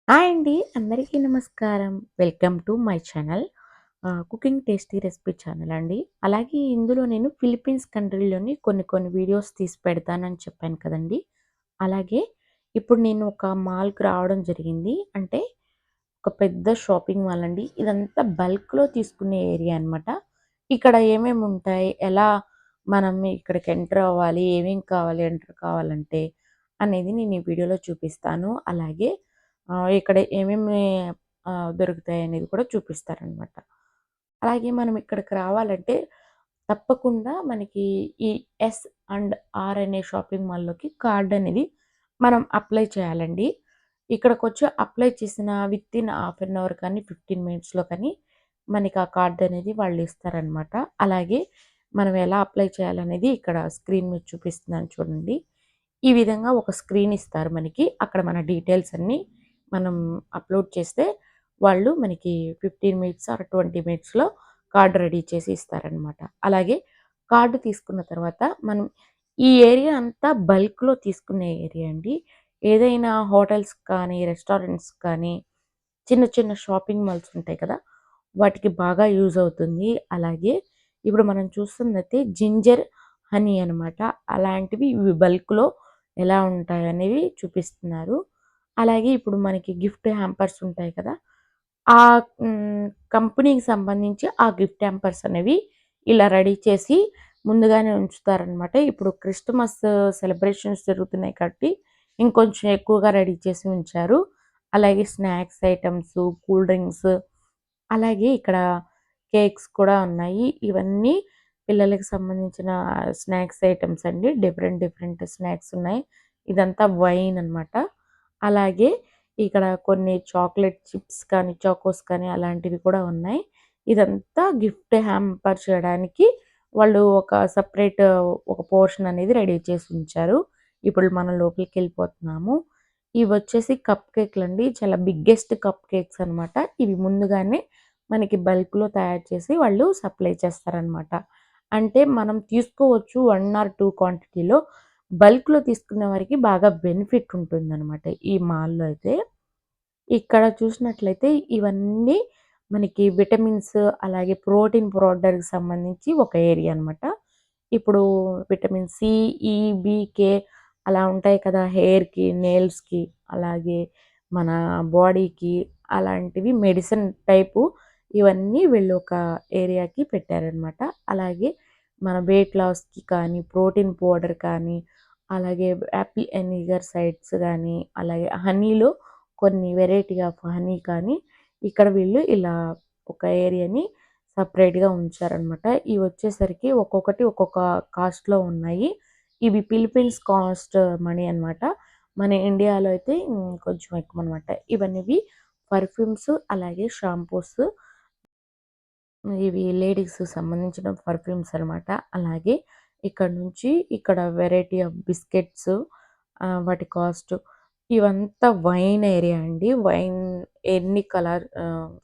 Hi అండి. అందరికీ నమస్కారం. Welcome to my channel. Cooking tasty recipe channel అండి. అలాగే ఇందులో నేను ఫిలిప్పీన్స్ కంట్రీలోని కొన్ని కొన్ని వీడియోస్ తీసి పెడతానని చెప్పాను కదండీ! అలాగే ఇప్పుడు నేను ఒక మాల్‌కి రావడం జరిగింది. అంటే ఒక పెద్ద షాపింగ్ మాల్ అండి. ఇదంతా బల్క్‌లో తీసుకునే ఏరియా అనమాట. ఇక్కడ ఏమేమి ఉంటాయి? ఎలా మనం ఇక్కడికి ఎంటర్ అవ్వాలి? ఏమేం కావాలి ఎంటర్ కావాలంటే అనేది నేను ఈ వీడియోలో చూపిస్తాను. అలాగే ఇక్కడ ఏమేమి దొరుకుతాయనేది కూడా చూపిస్తారనమాట. అలాగే మనం ఇక్కడికి రావాలంటే తప్పకుండా మనకి ఈ ఎస్ అండ్ ఆర్ అనే షాపింగ్ మాల్‌లోకి కార్డ్ అనేది మనం అప్లై చేయాలండి. ఇక్కడికొచ్చి అప్లై చేసిన వితిన్ హాఫ్ అన్ అవర్ కానీ, 15 మినిట్స్‌లో కానీ మనకి ఆ కార్డ్ అనేది వాళ్ళు ఇస్తారనమాట. అలాగే మనం ఎలా అప్లై చేయాలనేది ఇక్కడ స్క్రీన్ మీద చూపిస్తున్నాను చూడండి. ఈ విధంగా ఒక స్క్రీన్ ఇస్తారు మనకి. అక్కడ మన డీటెయిల్స్ అన్నీ మనం అప్‌లోడ్ చేస్తే వాళ్ళు మనకి 15 మినిట్స్ ఆర్ 20 మినిట్స్‌లో కార్డ్ రెడీ చేసి ఇస్తారనమాట. అలాగే కార్డ్ తీసుకున్న తర్వాత మనం ఈ ఏరియా అంతా బల్క్‌లో తీసుకునే ఏరియా అండి. ఏదైనా హోటల్స్ కానీ, రెస్టారెంట్స్ కానీ, చిన్న చిన్న షాపింగ్ మాల్స్ ఉంటాయి కదా! వాటికి బాగా యూజ్ అవుతుంది. అలాగే ఇప్పుడు మనం చూస్తున్నదైతే జింజర్ హనీ అనమాట. అలాంటివి ఇవి బల్క్‌లో ఎలా ఉంటాయనేవి చూపిస్తున్నారు. అలాగే ఇప్పుడు మనకి గిఫ్ట్ హ్యాంపర్స్ ఉంటాయి కదా! ఆ కంపెనీకి సంబంధించి ఆ గిఫ్ట్ హ్యాంపర్స్ అనేవి ఇలా రెడీ చేసి ముందుగానే ఉంచుతారనమాట. ఇప్పుడు క్రిస్టమస్ సెలబ్రేషన్స్ జరుగుతున్నాయి కాబట్టి ఇంకొంచెం ఎక్కువగా రెడీ చేసి ఉంచారు. అలాగే స్నాక్స్ ఐటెమ్స్, కూల్ డ్రింక్స్ అలాగే ఇక్కడ కేక్స్ కూడా ఉన్నాయి. ఇవన్నీ పిల్లలకి సంబంధించిన స్నాక్స్ ఐటెమ్స్ అండి. డిఫరెంట్ డిఫరెంట్ స్నాక్స్ ఉన్నాయి. ఇదంతా వైన్ అనమాట. అలాగే ఇక్కడ కొన్ని చాక్లెట్ చిప్స్ కానీ, చాకోస్ కానీ అలాంటివి కూడా ఉన్నాయి. ఇదంతా గిఫ్ట్ హ్యాంపర్ చేయడానికి వాళ్ళు ఒక సెపరేట్ ఒక పోర్షన్ అనేది రెడీ చేసి ఉంచారు. ఇప్పుడు మనం లోపలికెళ్ళిపోతున్నాము. ఇవొచ్చేసి కప్ కేక్‌లండి. చాలా బిగ్గెస్ట్ కప్ కేక్స్ అనమాట. ఇవి ముందుగానే మనకి బల్క్‌లో తయారు చేసి వాళ్ళు సప్లై చేస్తారనమాట. అంటే మనం తీసుకోవచ్చు 1 ఆర్ 2 క్వాంటిటీలో. బల్క్‌లో తీసుకునే వారికి బాగా బెనిఫిట్ ఉంటుందనమాట ఈ మాల్‌లో అయితే. ఇక్కడ చూసినట్లయితే ఇవన్నీ మనకి విటమిన్స్ అలాగే ప్రోటీన్ పౌడర్‌కి సంబంధించి ఒక ఏరియా అనమాట. ఇప్పుడు విటమిన్ సి, ఈ, బి, కే అలా ఉంటాయి కదా! హెయిర్‌కి, నెయిల్స్‌కి అలాగే మన బాడీకి అలాంటివి మెడిసిన్ టైపు ఇవన్నీ వీళ్ళు ఒక ఏరియాకి పెట్టారనమాట. అలాగే మన వెయిట్ లాస్‌కి కానీ, ప్రోటీన్ పౌడర్ కానీ, అలాగే యాపిల్ ఎనిగర్ సైడ్స్ గానీ, అలాగే హనీలో కొన్ని వెరైటీ ఆఫ్ హనీ కానీ, ఇక్కడ వీళ్ళు ఇలా ఒక ఏరియాని సెపరేట్‌గా ఉంచారనమాట. ఇవొచ్చేసరికి ఒక్కొక్కటి ఒక్కొక్క కాస్ట్‌లో ఉన్నాయి. ఇవి ఫిలిప్పీన్స్ కాస్ట్ మనీ అనమాట. మన ఇండియాలో అయితే కొంచెం ఎక్కువనమాట. ఇవన్నీవి పర్ఫ్యూమ్స్ అలాగే షాంపూస్ ఇవి లేడీస్‌కి సంబంధించిన పర్ఫ్యూమ్స్ అనమాట. అలాగే ఇక్కడ నుంచి ఇక్కడ వెరైటీ ఆఫ్ బిస్కెట్స్ వాటి కాస్ట్ ఇవంతా వైన్ ఏరియా అండి. వైన్ ఎన్ని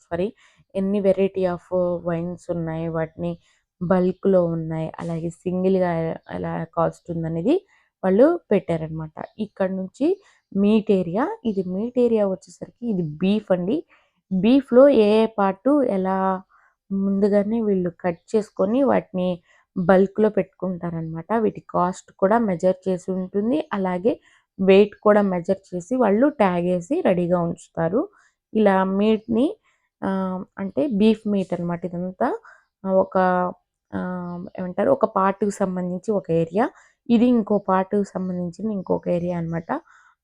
సారీ ఎన్ని వెరైటీ ఆఫ్ వైన్స్ ఉన్నాయి. వాటిని బల్క్‌లో ఉన్నాయి. అలాగే సింగిల్‌గా ఎలా కాస్ట్ ఉందనేది వాళ్ళు పెట్టారనమాట. ఇక్కడ నుంచి మీట్ ఏరియా. ఇది మీట్ ఏరియా వచ్చేసరికి ఇది బీఫ్ అండి. బీఫ్‌లో ఏ ఏ పార్టు ఎలా ముందుగానే వీళ్ళు కట్ చేసుకొని వాటిని బల్క్‌లో పెట్టుకుంటారనమాట. వీటి కాస్ట్ కూడా మెజర్ చేసి ఉంటుంది. అలాగే వెయిట్ కూడా మెజర్ చేసి వాళ్ళు ట్యాగేసి రెడీగా ఉంచుతారు. ఇలా మీట్‌ని అంటే బీఫ్ మీట్ అనమాట ఇదంతా. ఒక ఏమంటారు ఒక పార్ట్‌కి సంబంధించి ఒక ఏరియా. ఇది ఇంకో పార్ట్‌కి సంబంధించిన ఇంకొక ఏరియా అనమాట.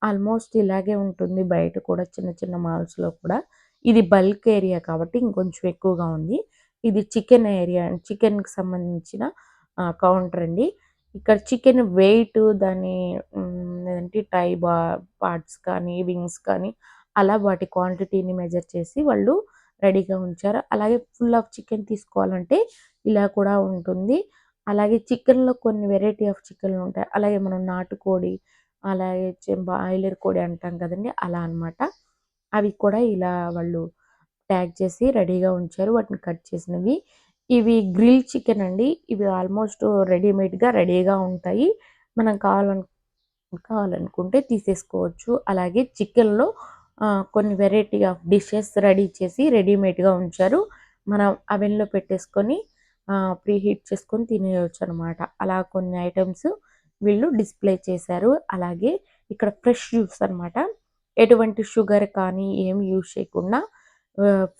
ఆల్మోస్ట్ ఇలాగే ఉంటుంది బయట కూడా చిన్న చిన్న మాల్స్‌లో కూడా. ఇది బల్క్ ఏరియా కాబట్టి ఇంకొంచెం ఎక్కువగా ఉంది. ఇది చికెన్ ఏరియా. చికెన్‌కి సంబంధించిన కౌంటర్ అండి. ఇక్కడ చికెన్ వెయిట్ దాని లేదంటే పార్ట్స్ కానీ, వింగ్స్ కానీ అలా వాటి క్వాంటిటీని మెజర్ చేసి వాళ్ళు రెడీగా ఉంచారు. అలాగే ఫుల్ ఆఫ్ చికెన్ తీసుకోవాలంటే ఇలా కూడా ఉంటుంది. అలాగే చికెన్‌లో కొన్ని వెరైటీ ఆఫ్ చికెన్‌లుంటాయి. అలాగే మనం నాటుకోడి, అలాగే బాయిలర్ కోడి అంటాం కదండీ! అలా అనమాట. అవి కూడా ఇలా వాళ్ళు ట్యాగ్ చేసి రెడీగా ఉంచారు. వాటిని కట్ చేసినవి. ఇవి గ్రిల్ చికెన్ అండి. ఇవి ఆల్మోస్ట్ రెడీగా ఉంటాయి. మనం కావాలనుకుంటే తీసేసుకోవచ్చు. అలాగే చికెన్‌లో కొన్ని వెరైటీ ఆఫ్ డిషెస్ రెడీ చేసి రెడీమేడ్‌గా ఉంచారు. మనం అవెన్‌లో పెట్టేసుకొని ప్రీహీట్ చేసుకొని తినేయొచ్చనమాట. అలా కొన్ని ఐటెమ్స్ వీళ్ళు డిస్‌ప్లే చేశారు. అలాగే ఇక్కడ ఫ్రెష్ జ్యూస్ అనమాట. ఎటువంటి షుగర్ కానీ ఏమి యూజ్ చేయకుండా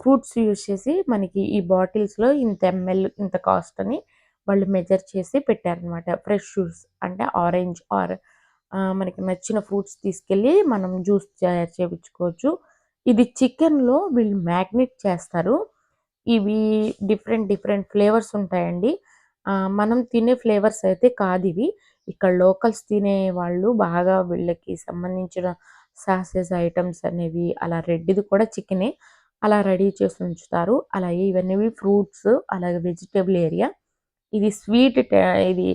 ఫ్రూట్స్ యూజ్ చేసి మనకి ఈ బాటిల్స్‌లో ఇంత ఎంఎల్ ఇంత కాస్ట్ అని వాళ్ళు మెజర్ చేసి పెట్టారనమాట. ఫ్రెష్ జ్యూస్ అంటే ఆరెంజ్ మనకి నచ్చిన ఫ్రూట్స్ తీసుకెళ్ళి మనం జ్యూస్ తయారు చేపించుకోవచ్చు. ఇది చికెన్‌లో వీళ్ళు మ్యాగ్నేట్ చేస్తారు. ఇవి డిఫరెంట్ డిఫరెంట్ ఫ్లేవర్స్ ఉంటాయండి. మనం తినే ఫ్లేవర్స్ అయితే కాదివి. ఇక్కడ లోకల్స్ తినేవాళ్ళు బాగా వీళ్ళకి సంబంధించిన సాసెస్ ఐటెమ్స్ అనేవి అలా రెడ్‌ది కూడా చికెనే. అలా రెడీ చేసి ఉంచుతారు. అలాగే ఇవన్నీ ఫ్రూట్స్, అలాగే వెజిటబుల్ ఏరియా. ఇది స్వీట్ ఇది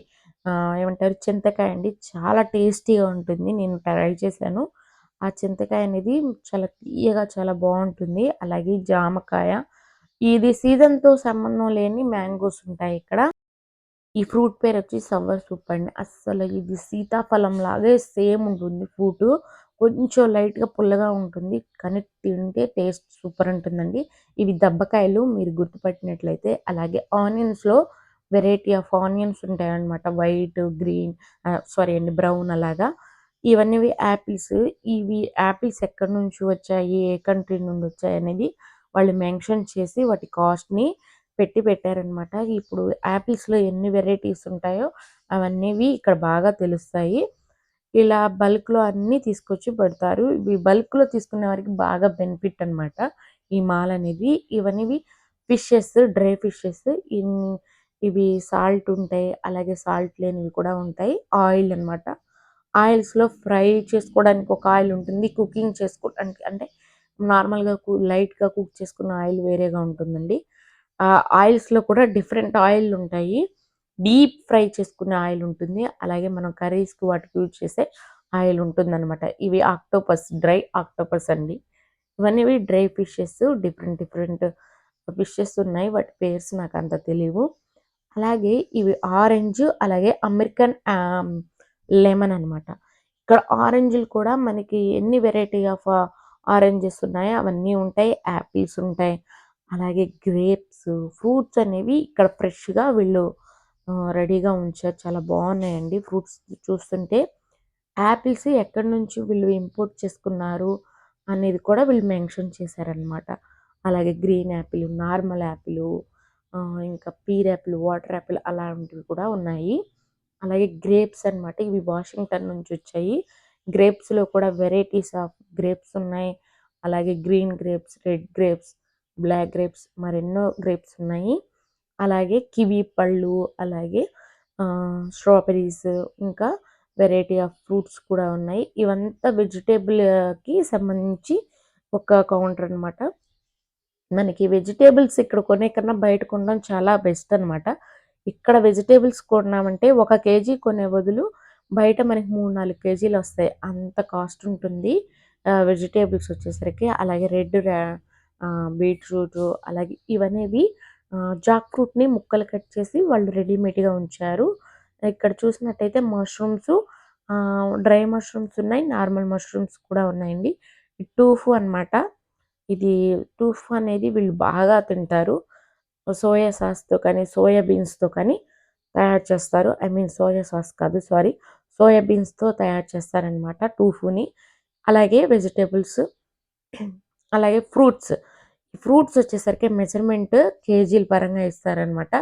ఏమంటారు చింతకాయ అండి. చాలా టేస్టీగా ఉంటుంది. నేను ట్రై చేశాను. ఆ చింతకాయ అనేది చాలా తియ్యగా చాలా బావుంటుంది. అలాగే జామకాయ. ఇది సీజన్‌తో సంబంధం లేని మ్యాంగోస్ ఉంటాయి ఇక్కడ. ఈ ఫ్రూట్ పేరొచ్చి సవ్వర్ సూప్ అండి. అస్సలు ఇది సీతాఫలం లాగే సేమ్ ఉంటుంది ఫ్రూటు. కొంచెం లైట్‌గా పుల్లగా ఉంటుంది. కానీ తింటే టేస్ట్ సూపర్ ఉంటుందండి. ఇవి దబ్బకాయలు మీరు గుర్తుపట్టినట్లయితే. అలాగే ఆనియన్స్‌లో వెరైటీ ఆఫ్ ఆనియన్స్ ఉంటాయన్నమాట. వైట్, గ్రీన్ సారీ అండి బ్రౌన్ అలాగా. ఇవన్నీ యాపిల్స్. ఇవి యాపిల్స్ ఎక్కడి నుంచి వచ్చాయి, ఏ కంట్రీ నుండి వచ్చాయనేది వాళ్ళు మెన్షన్ చేసి వాటి కాస్ట్‌ని పెట్టారనమాట. ఇప్పుడు యాపిల్స్‌లో ఎన్ని వెరైటీస్ ఉంటాయో అవన్నీవి ఇక్కడ బాగా తెలుస్తాయి. ఇలా బల్క్‌లో అన్నీ తీసుకొచ్చి పెడతారు. ఇవి బల్క్‌లో తీసుకునే వారికి బాగా బెనిఫిట్ అనమాట. ఈ మాల్ అనేది. ఇవన్నీవి ఫిషెస్, డ్రై ఫిషెస్ ఇవి సాల్ట్ ఉంటాయి. అలాగే సాల్ట్ లేనివి కూడా ఉంటాయి. ఆయిల్ అనమాట. ఆయిల్స్‌లో ఫ్రై చేసుకోవడానికి ఒక ఆయిల్ ఉంటుంది. కుకింగ్ చేసుకోవడానికి అంటే నార్మల్‌గా లైట్‌గా కుక్ చేసుకున్న ఆయిల్ వేరేగా ఉంటుందండి. ఆయిల్స్‌లో కూడా డిఫరెంట్ ఆయిల్లుంటాయి. డీప్ ఫ్రై చేసుకునే ఆయిల్ ఉంటుంది. అలాగే మనం కర్రీస్‌కి వాటికి యూజ్ చేసే ఆయిల్ ఉంటుందనమాట. ఇవి ఆక్టోపస్, డ్రై ఆక్టోపస్ అండి. ఇవన్నీ dry fishes different different fishes ఉన్నాయి. వాటి పేర్స్ నాకంత తెలీవు. అలాగే ఇవి ఆరెంజ్ అలాగే అమెరికన్ లెమన్ అనమాట. ఇక్కడ ఆరెంజ్‌లు కూడా మనకి ఎన్ని వెరైటీ ఆఫ్ ఆరెంజెస్ ఉన్నాయో అవన్నీ ఉంటాయి. యాపిల్స్ ఉంటాయి. అలాగే గ్రేప్స్, ఫ్రూట్స్ అనేవి ఇక్కడ ఫ్రెష్‌గా వీళ్ళు రెడీగా ఉంచారు. చాలా బావున్నాయండి ఫ్రూట్స్ చూస్తుంటే. యాపిల్స్ ఎక్కడి నుంచి వీళ్ళు ఇంపోర్ట్ చేసుకున్నారు అనేది కూడా వీళ్ళు మెన్షన్ చేశారనమాట. అలాగే గ్రీన్ యాపిల్, నార్మల్ యాపిలు, ఇంకా పీర్ యాపిల్, వాటర్ యాపిల్ అలాంటివి కూడా ఉన్నాయి. అలాగే గ్రేప్స్ అనమాట. ఇవి వాషింగ్టన్ నుంచి వచ్చాయి. గ్రేప్స్‌లో కూడా వెరైటీస్ ఆఫ్ గ్రేప్స్ ఉన్నాయి. అలాగే green grapes, red grapes, black grapes మరెన్నో గ్రేప్స్ ఉన్నాయి. అలాగే కివి పళ్ళు, అలాగే స్ట్రాబెర్రీస్ ఇంకా వెరైటీ ఆఫ్ ఫ్రూట్స్ కూడా ఉన్నాయి. ఇవంతా వెజిటబుల్‌కి సంబంధించి ఒక కౌంటర్ అనమాట. మనకి వెజిటబుల్స్ ఇక్కడ కొనే కన్నా బయట కొనడం చాలా బెస్ట్ అనమాట. ఇక్కడ వెజిటబుల్స్ కొన్నామంటే ఒక కేజీ కొనే బదులు బయట మనకి 3, 4 కేజీలొస్తాయి. అంత కాస్ట్ ఉంటుంది. వెజిటబుల్స్ వచ్చేసరికి. అలాగే బీట్రూటు అలాగే ఇవనేవి జాక్ ఫ్రూట్‌ని ముక్కలు కట్ చేసి వాళ్ళు రెడీమేడ్‌గా ఉంచారు. ఇక్కడ చూసినట్టయితే మష్రూమ్స్ డ్రై మష్రూమ్స్ ఉన్నాయి. నార్మల్ మష్రూమ్స్ కూడా ఉన్నాయండి. టోఫు అనమాట. ఇది టోఫు అనేది వీళ్ళు బాగా తింటారు. సోయా సాస్‌తో కానీ, సోయా బీన్స్‌తో కానీ తయారు చేస్తారు. ఐ మీన్ సోయా సాస్ కాదు సారీ. సోయా బీన్స్‌తో తయారు చేస్తారనమాట టోఫుని. అలాగే వెజిటబుల్స్, అలాగే ఫ్రూట్స్. ఫ్రూట్స్ వచ్చేసరికి మెజర్‌మెంట్ కేజీల పరంగా ఇస్తారనమాట.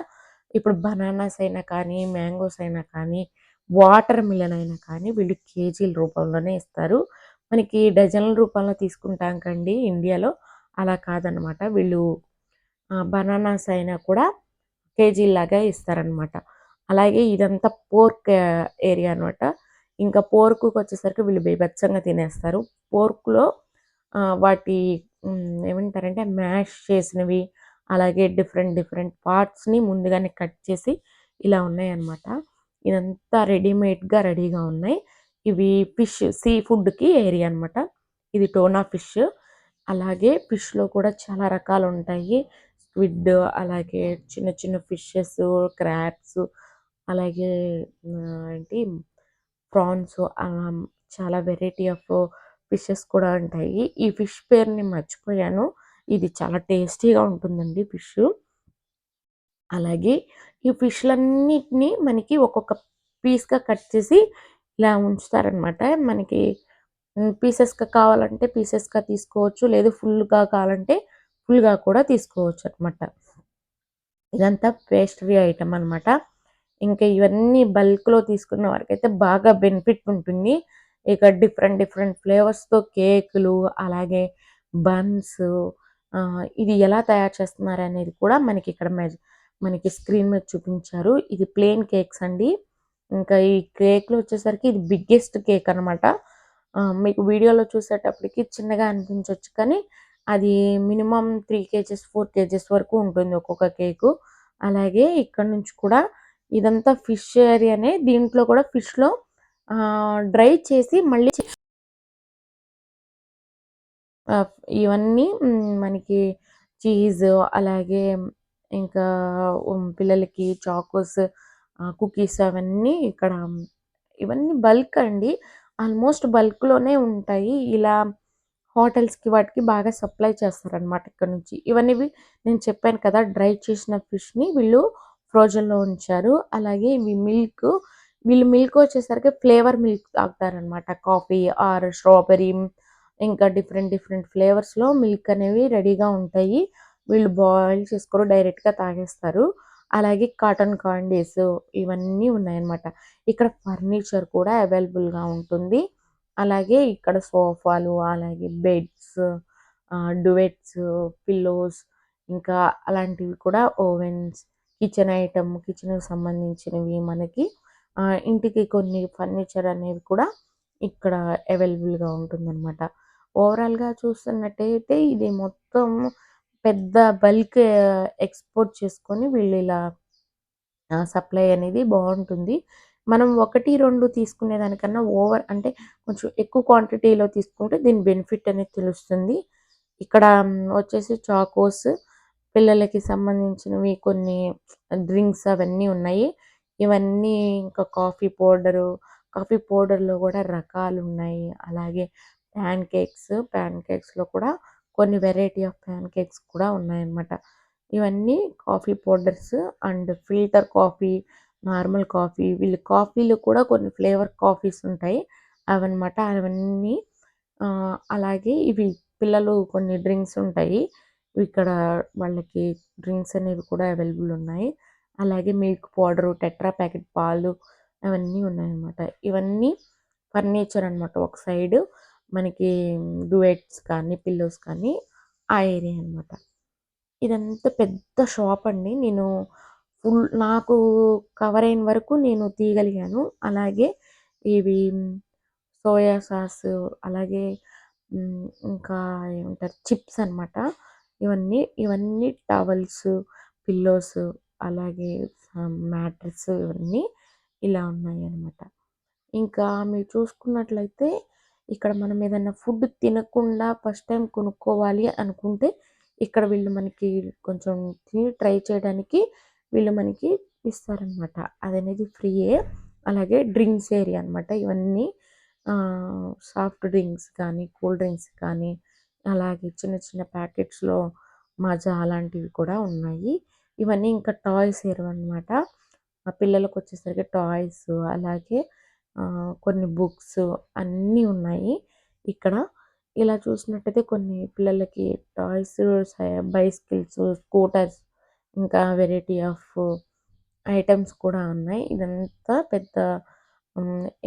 ఇప్పుడు బనానాస్ అయినా కానీ, మ్యాంగోస్ అయినా కానీ, వాటర్ మిలన్ అయినా కానీ వీళ్ళు కేజీల రూపంలోనే ఇస్తారు. మనకి డజన్ల రూపంలో తీసుకుంటాం కండి ఇండియాలో. అలా కాదనమాట. వీళ్ళు బనానాస్ అయినా కూడా కేజీల్లాగా ఇస్తారనమాట. అలాగే ఇదంతా పోర్క్ ఏరియా అనమాట. ఇంకా పోర్కుకొచ్చేసరికి వీళ్ళు బీభత్సంగా తినేస్తారు. పోర్క్‌లో వాటి ఏమంటారంటే మ్యాష్ చేసినవి, అలాగే డిఫరెంట్ డిఫరెంట్ పార్ట్స్‌ని ముందుగానే కట్ చేసి ఇలా ఉన్నాయన్నమాట. ఇదంతా రెడీగా ఉన్నాయి. ఇవి సీ ఫుడ్‌కి ఏరియా అనమాట. ఇది టోనా ఫిష్. అలాగే ఫిష్‌లో కూడా చాలా రకాలుంటాయి. స్క్విడ్ అలాగే చిన్న చిన్న ఫిషెస్, క్రాబ్స్ అలాగే ఏంటి ప్రాన్స్ చాలా వెరైటీ ఆఫ్ ఫిషెస్ కూడా ఉంటాయి. ఈ ఫిష్ పేరుని మర్చిపోయాను. ఇది చాలా టేస్టీగా ఉంటుందండి ఫిషు. అలాగే ఈ ఫిష్‌లన్నిటిని మనకి ఒక్కొక్క పీస్‌గా కట్ చేసి ఇలా ఉంచుతారనమాట. మనకి పీసెస్‌గా కావాలంటే పీసెస్‌గా తీసుకోవచ్చు. లేదు ఫుల్‌గా కావాలంటే ఫుల్‌గా కూడా తీసుకోవచ్చనమాట. ఇదంతా పేస్ట్రీ ఐటెమ్ అనమాట. ఇంకా ఇవన్నీ బల్క్‌లో తీసుకున్న వారికైతే బాగా బెనిఫిట్ ఉంటుంది. ఇక డిఫరెంట్ డిఫరెంట్ ఫ్లేవర్స్‌తో కేకులు, అలాగే బన్సు, ఇది ఎలా తయారు చేస్తున్నారనేది కూడా మనకిక్కడ మనకి స్క్రీన్ మీద చూపించారు. ఇది ప్లెయిన్ కేక్స్ అండి. ఇంకా ఈ కేక్‌లో వచ్చేసరికి ఇది బిగ్గెస్ట్ కేక్ అనమాట. మీకు వీడియోలో చూసేటప్పటికి చిన్నగా అనిపించొచ్చు కానీ, అది మినిమమ్ 3 కేజెస్, 4 కేజెస్ వరకు ఉంటుంది ఒక్కొక్క కేకు. అలాగే ఇక్కడ నుంచి కూడా ఇదంతా ఫిష్ ఏరియానే. దీంట్లో కూడా ఫిష్‌లో డ్రై చేసి మళ్ళీ ఆహ్, ఇవన్నీ మనకి చీజు, అలాగే ఇంకా పిల్లలకి చాకోస్, కుకీస్ అవన్నీ ఇక్కడ ఇవన్నీ బల్క్ అండి. ఆల్మోస్ట్ బల్క్‌లోనే ఉంటాయి. ఇలా హోటల్స్‌కి వాటికి బాగా సప్లై చేస్తారనమాట ఇక్కడ నుంచి. నేను చెప్పాను కదా! డ్రై చేసిన ఫిష్‌ని వీళ్ళు ఫ్రోజన్‌లో ఉంచారు. అలాగే వీళ్ళు మిల్క్ వచ్చేసరికి ఫ్లేవర్ మిల్క్ తాగుతారనమాట. కాఫీ ఆర్ స్ట్రాబెర్రీ, ఇంకా డిఫరెంట్ డిఫరెంట్ ఫ్లేవర్స్‌లో మిల్క్ అనేవి రెడీగా ఉంటాయి. వీళ్ళు బాయిల్ చేసుకోరు. డైరెక్ట్‌గా తాగేస్తారు. అలాగే కాటన్ కాండీస్ ఇవన్నీ ఉన్నాయన్నమాట. ఇక్కడ ఫర్నిచర్ కూడా అవైలబుల్‌గా ఉంటుంది. అలాగే ఇక్కడ సోఫాలు, అలాగే బెడ్స్, డువెట్స్, పిల్లోస్, ఇంకా అలాంటివి కూడా ఓవెన్స్, కిచెన్‌కి సంబంధించినవి మనకి ఇంటికి కొన్ని ఫర్నిచర్ అనేవి కూడా ఇక్కడ అవైలబుల్‌గా ఉంటుందన్నమాట. ఓవరాల్‌గా చూస్తున్నట్టయితే ఇది మొత్తం పెద్ద బల్క్ ఎక్స్‌పోర్ట్ చేసుకొని వీళ్ళిలా సప్లై అనేది బావుంటుంది. మనం 1, 2 తీసుకునే దానికన్నా అంటే కొంచెం ఎక్కువ క్వాంటిటీలో తీసుకుంటే దీని బెనిఫిట్ అనేది తెలుస్తుంది. ఇక్కడ వచ్చేసి చాకోస్, పిల్లలకి సంబంధించినవి కొన్ని డ్రింక్స్ అవన్నీ ఉన్నాయి. ఇవన్నీ ఇంకా కాఫీ పౌడర్‌లో కూడా రకాలున్నాయి. అలాగే ప్యాన్ కేక్స్‌లో కూడా కొన్ని వెరైటీ ఆఫ్ ప్యాన్ కేక్స్ కూడా ఉన్నాయన్నమాట. ఇవన్నీ coffee powders and filter coffee, normal coffee, కాఫీలో కూడా కొన్ని ఫ్లేవర్ కాఫీస్ ఉంటాయి. అవన్నమాట. అవన్నీ అలాగే పిల్లలు కొన్ని డ్రింక్స్ ఉంటాయి. ఇక్కడ వాళ్ళకి డ్రింక్స్ అనేవి కూడా అవైలబుల్ ఉన్నాయి. అలాగే మిల్క్ పౌడరు, టెట్రా ప్యాకెట్ పాలు అవన్నీ ఉన్నాయన్నమాట. ఇవన్నీ ఫర్నిచర్ అనమాట. ఒక సైడు మనకి డువెట్స్ కానీ, పిల్లోస్ కానీ ఆ ఏరియా అనమాట. ఇదంతా పెద్ద షాప్ అండి. నాకు కవర్ అయిన వరకు నేను తీయగలిగాను. అలాగే ఇవి సోయా సాసు, అలాగే ఇంకా ఏమంటారు చిప్స్ అనమాట. ఇవన్నీ టవల్స్, పిల్లోస్, అలాగే మ్యాట్రెస్ ఇవన్నీ ఇలా ఉన్నాయన్నమాట. ఇంకా మీరు చూసుకున్నట్లయితే ఇక్కడ మనం ఏదన్నా ఫుడ్ తినకుండా ఫస్ట్ టైమ్ కొనుక్కోవాలి అనుకుంటే, ఇక్కడ వీళ్ళు మనకి కొంచెం తిని ట్రై చేయడానికి వీళ్ళు మనకి ఇస్తారనమాట. అదనేది ఫ్రీయే. అలాగే డ్రింక్స్ ఏరియా అనమాట. ఇవన్నీ సాఫ్ట్ డ్రింక్స్ కానీ, కూల్ డ్రింక్స్ కానీ, అలాగే చిన్న చిన్న ప్యాకెట్స్‌లో మజా అలాంటివి కూడా ఉన్నాయి. ఇవన్నీ ఇంకా టాయ్స్ ఏరియా అనమాట. పిల్లలకొచ్చేసరికి టాయ్స్, అలాగే కొన్ని బుక్స్ అన్నీ ఉన్నాయి ఇక్కడ. ఇలా చూసినట్టయితే కొన్ని పిల్లలకి టాయ్స్, బైసికిల్స్, స్కూటర్స్, ఇంకా వెరైటీ ఆఫ్ ఐటెమ్స్ కూడా ఉన్నాయి. ఇదంతా పెద్ద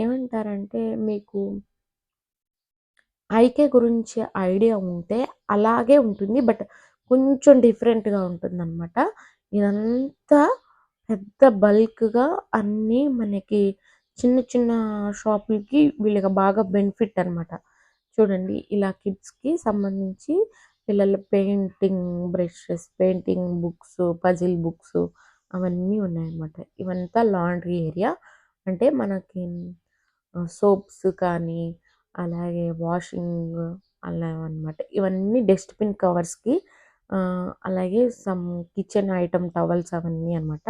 ఏమంటారంటే మీకు ఐకే గురించి ఐడియా ఉంటే అలాగే ఉంటుంది. బట్ కొంచెం డిఫరెంట్‌గా ఉంటుందనమాట. ఇదంతా పెద్ద బల్క్‌గా అన్నీ మనకి చిన్న చిన్న షాపులకి వీళ్ళకి బాగా బెనిఫిట్ అనమాట. చూడండి ఇలా కిడ్స్‌కి సంబంధించి పిల్లల painting brushes, painting books, puzzle books అవన్నీ ఉన్నాయన్నమాట. ఇవంతా లాండ్రీ ఏరియా. అంటే మనకి సోప్స్ కానీ, అలాగే వాషింగ్ అలా అనమాట. ఇవన్నీ డస్ట్‌బిన్ కవర్స్‌కి, అలాగే సమ్ కిచెన్ ఐటెమ్ టవల్స్ అవన్నీ అనమాట.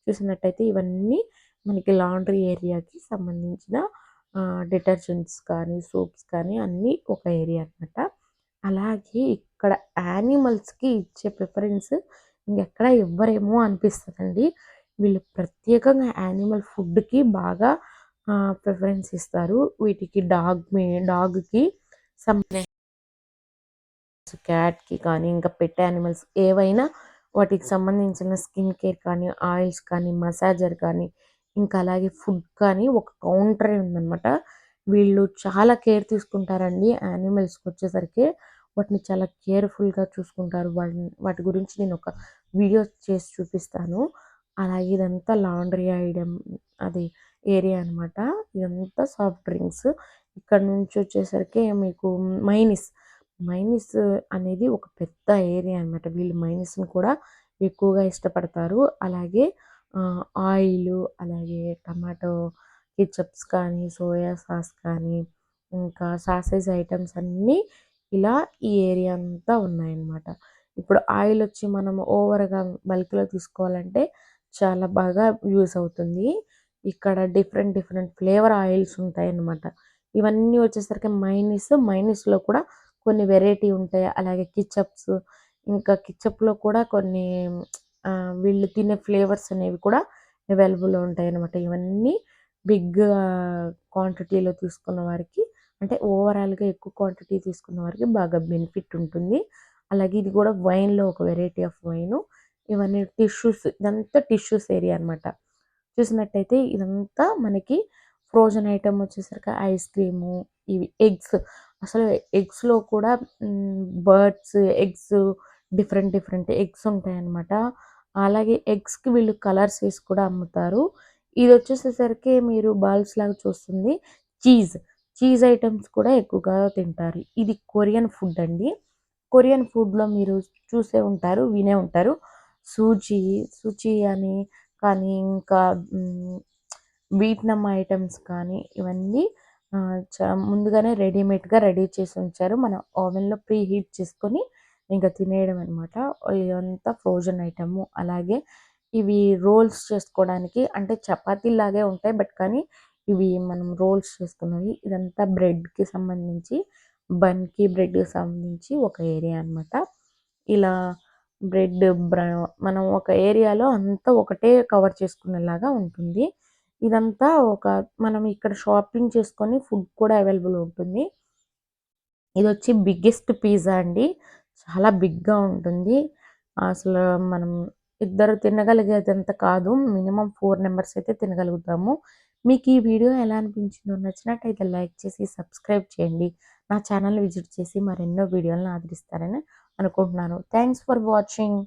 చూసినట్టయితే ఇవన్నీ మనకి లాండ్రీ ఏరియాకి సంబంధించిన డిటర్జెంట్స్ కానీ, సోప్స్ కానీ అన్నీ ఒక ఏరియా అనమాట. అలాగే ఇక్కడ యానిమల్స్‌కి ఇచ్చే ప్రిఫరెన్స్ ఇంకెక్కడ ఇవ్వరేమో అనిపిస్తదండి. వీళ్ళు ప్రత్యేకంగా యానిమల్ ఫుడ్‌కి బాగా ప్రిఫరెన్స్ ఇస్తారు. వీటికి డాగ్‌కి సమ్ క్యాట్‌కి కానీ, ఇంకా పెట్ యానిమల్స్ ఏవైనా వాటికి సంబంధించిన స్కిన్ కేర్ కానీ, ఆయిల్స్ కానీ, మసాజర్ కానీ, ఇంకా అలాగే ఫుడ్ కానీ ఒక కౌంటరే ఉందనమాట. వీళ్ళు చాలా కేర్ తీసుకుంటారండి యానిమల్స్‌కొచ్చేసరికి. వాటిని చాలా కేర్‌ఫుల్‌గా చూసుకుంటారు. వాటి గురించి నేనొక వీడియో చేసి చూపిస్తాను. అలాగే ఇదంతా లాండ్రీ అది ఏరియా అనమాట. ఇదంతా సాఫ్ట్ డ్రింక్స్. ఇక్కడ నుంచొచ్చేసరికి మీకు మైనిస్ మైనీస్ అనేది ఒక పెద్ద ఏరియా అనమాట. వీళ్ళు మైనీస్‌ని కూడా ఎక్కువగా ఇష్టపడతారు. అలాగే ఆయిలు, అలాగే టమాటో కెచప్స్ కానీ, సోయా సాస్ కానీ, ఇంకా సాసేజ్ ఐటెమ్స్ అన్నీ ఇలా ఈ ఏరియా అంతా ఉన్నాయన్నమాట. ఇప్పుడు ఆయిలొచ్చి మనం ఓవర్‌గా బల్క్‌లో తీసుకోవాలంటే చాలా బాగా యూజ్ అవుతుంది. ఇక్కడ డిఫరెంట్ డిఫరెంట్ ఫ్లేవర్ ఆయిల్స్ ఉంటాయన్నమాట. ఇవన్నీ వచ్చేసరికి మైనీస్‌లో కూడా కొన్ని వెరైటీ ఉంటాయి. అలాగే కెచప్స్, ఇంకా కెచప్‌లో కూడా కొన్ని వీళ్ళు తినే ఫ్లేవర్స్ అనేవి కూడా అవైలబుల్‌లో ఉంటాయన్నమాట. ఇవన్నీ బిగ్ క్వాంటిటీలో తీసుకున్న వారికి అంటే ఓవరాల్‌గా ఎక్కువ క్వాంటిటీ తీసుకున్న వారికి బాగా బెనిఫిట్ ఉంటుంది. అలాగే ఇది కూడా వైన్‌లో ఒక వెరైటీ ఆఫ్ వైను. ఇవన్నీ ఇదంతా టిష్యూస్ ఏరియా అనమాట. చూసినట్టయితే ఇదంతా మనకి ఫ్రోజన్ ఐటెమ్ వచ్చేసరికి ఐస్ క్రీము, ఇవి ఎగ్స్. అసలు ఎగ్స్‌లో కూడా birds eggs different different eggs ఉంటాయన్నమాట. అలాగే ఎగ్స్‌కి వీళ్ళు కలర్స్ ఏసి కూడా అమ్ముతారు. ఇదొచ్చేసేసరికి మీరు బాల్స్ లాగా చూస్తుంది చీజ్. చీజ్ ఐటెమ్స్ కూడా ఎక్కువగా తింటారు. ఇది కొరియన్ ఫుడ్ అండి. కొరియన్ ఫుడ్‌లో మీరు చూసే ఉంటారు, వినే ఉంటారు. సూజీ, సూచీ అని కానీ ఇంకా వియత్నాం ఐటెమ్స్ కానీ ఇవన్నీ ముందుగానే రెడీమేడ్‌గా రెడీ చేసి ఉంచారు. మనం ఓవెన్‌లో ప్రీ హీట్ చేసుకొని ఇంక తినేయడం అనమాట. ఇదంతా ఫ్రోజన్ ఐటెము. అలాగే ఇవి రోల్స్ చేసుకోవడానికి అంటే చపాతీలాగే ఉంటాయి. బట్ కానీ ఇవి మనం రోల్స్ చేసుకున్నవి. ఇదంతా బ్రెడ్‌కి సంబంధించి బ్రెడ్‌కి సంబంధించి ఒక ఏరియా అనమాట. ఇలా బ్రెడ్ బ్ర మనం ఒక ఏరియాలో అంతా ఒకటే కవర్ చేసుకునేలాగా ఉంటుంది. ఇదంతా మనం ఇక్కడ షాపింగ్ చేసుకొని ఫుడ్ కూడా అవైలబుల్ ఉంటుంది. ఇదొచ్చి బిగ్గెస్ట్ పిజ్జా అండి. చాలా బిగ్‌గా ఉంటుంది. అసలు మనం ఇద్దరు తినగలిగేదంత కాదు. మినిమమ్ 4 మెంబర్స్ అయితే తినగలుగుతాము. మీకు ఈ వీడియో ఎలా అనిపించిందో నచ్చినట్టయితే లైక్ చేసి సబ్స్క్రైబ్ చేయండి. నా ఛానల్‌ని విజిట్ చేసి మరెన్నో వీడియోలను ఆదరిస్తారని అనుకుంటున్నాను. Thanks for watching.